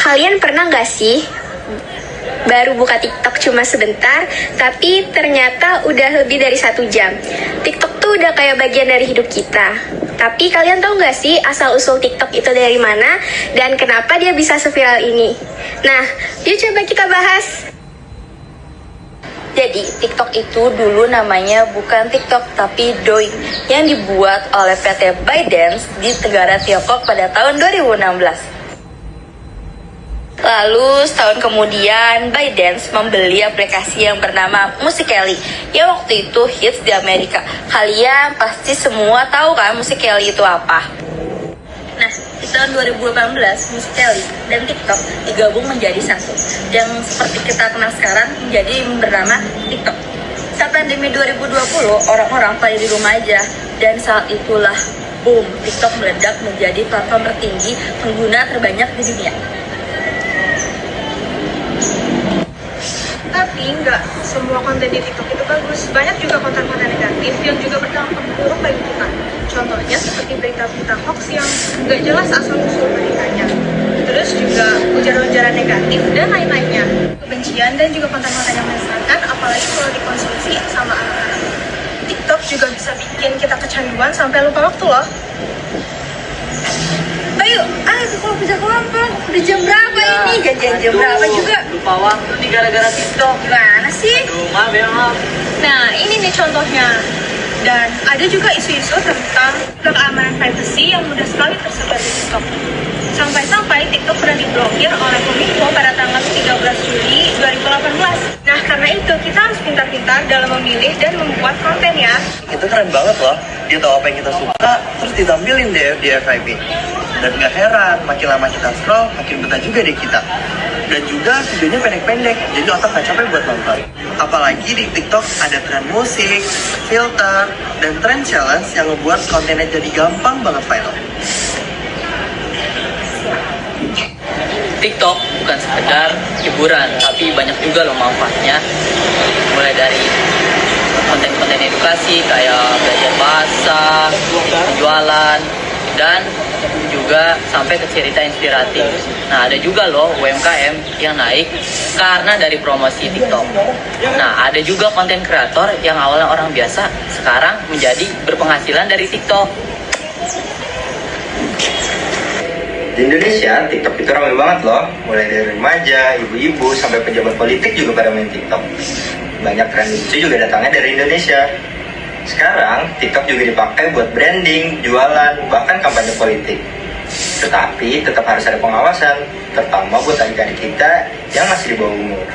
Kalian pernah gak sih baru buka TikTok cuma sebentar, tapi ternyata udah lebih dari 1 jam? TikTok tuh udah kayak bagian dari hidup kita. Tapi kalian tahu gak sih asal-usul TikTok itu dari mana dan kenapa dia bisa seviral ini? Nah, yuk coba kita bahas. Jadi, TikTok itu dulu namanya bukan TikTok, tapi Douyin, yang dibuat oleh PT ByteDance di negara Tiongkok pada tahun 2016. Lalu setahun kemudian ByteDance membeli aplikasi yang bernama Musical.ly yang waktu itu hits di Amerika. Kalian pasti semua tahu kan Musical.ly itu apa? Nah, di tahun 2018 Musical.ly dan TikTok digabung menjadi satu, yang seperti kita kenal sekarang menjadi bernama TikTok. Saat pandemi 2020, orang-orang pada di rumah aja, dan saat itulah boom, TikTok meledak menjadi platform tertinggi pengguna terbanyak di dunia. Tapi nggak semua konten di TikTok itu bagus. Banyak juga konten-konten negatif yang juga berdampak buruk bagi kita. Contohnya seperti berita-berita hoax yang nggak jelas asal-usul beritanya. Terus juga ujaran-ujaran negatif dan lain-lainnya. Kebencian dan juga konten-konten yang menyesatkan, apalagi kalau dikonsumsi sama anak-anak. TikTok juga bisa bikin kita kecanduan sampai lupa waktu loh. Ayo kalau bisa kelompok. Udah jam berapa ini? Janjian jam berapa juga? Lupa waktu nih gara-gara TikTok. Gimana sih? Maaf ya, maaf. Nah, ini nih contohnya. Dan ada juga isu-isu tentang keamanan privasi yang mudah sekali tersebar di TikTok. Sampai-sampai TikTok pernah diblokir oleh Kominfo pada tanggal 13 Juli 2018. Nah, karena itu kita harus pintar-pintar dalam memilih dan membuat konten ya. Itu keren banget loh. Dia tahu apa yang kita suka, terus ditampilin deh di FYP. Dan gak heran, makin lama kita scroll, makin betah juga deh kita. Dan juga videonya pendek-pendek, jadi otak gak capek buat nonton. Apalagi di TikTok ada tren musik, filter, dan tren challenge yang ngebuat kontennya jadi gampang banget viral. TikTok bukan sekedar hiburan, tapi banyak juga loh manfaatnya. Mulai dari konten-konten edukasi kayak belajar bahasa, penjualan, dan juga sampai ke cerita inspiratif. Nah, ada juga loh UMKM yang naik karena dari promosi TikTok. Nah, ada juga konten kreator yang awalnya orang biasa sekarang menjadi berpenghasilan dari TikTok. Di Indonesia, TikTok itu ramai banget loh. Mulai dari remaja, ibu-ibu, sampai pejabat politik juga pada main TikTok. Banyak tren lucu juga datangnya dari Indonesia. Sekarang, TikTok juga dipakai buat branding, jualan, bahkan kampanye politik. Tetapi tetap harus ada pengawasan, terutama buat adik-adik kita yang masih di bawah umur.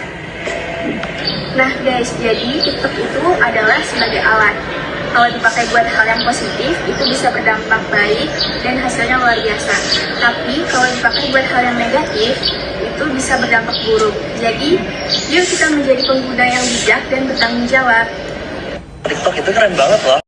Nah guys, jadi TikTok itu adalah sebagai alat. Kalau dipakai buat hal yang positif, itu bisa berdampak baik dan hasilnya luar biasa. Tapi kalau dipakai buat hal yang negatif, itu bisa berdampak buruk. Jadi, yuk kita menjadi pengguna yang bijak dan bertanggung jawab. TikTok itu keren banget loh.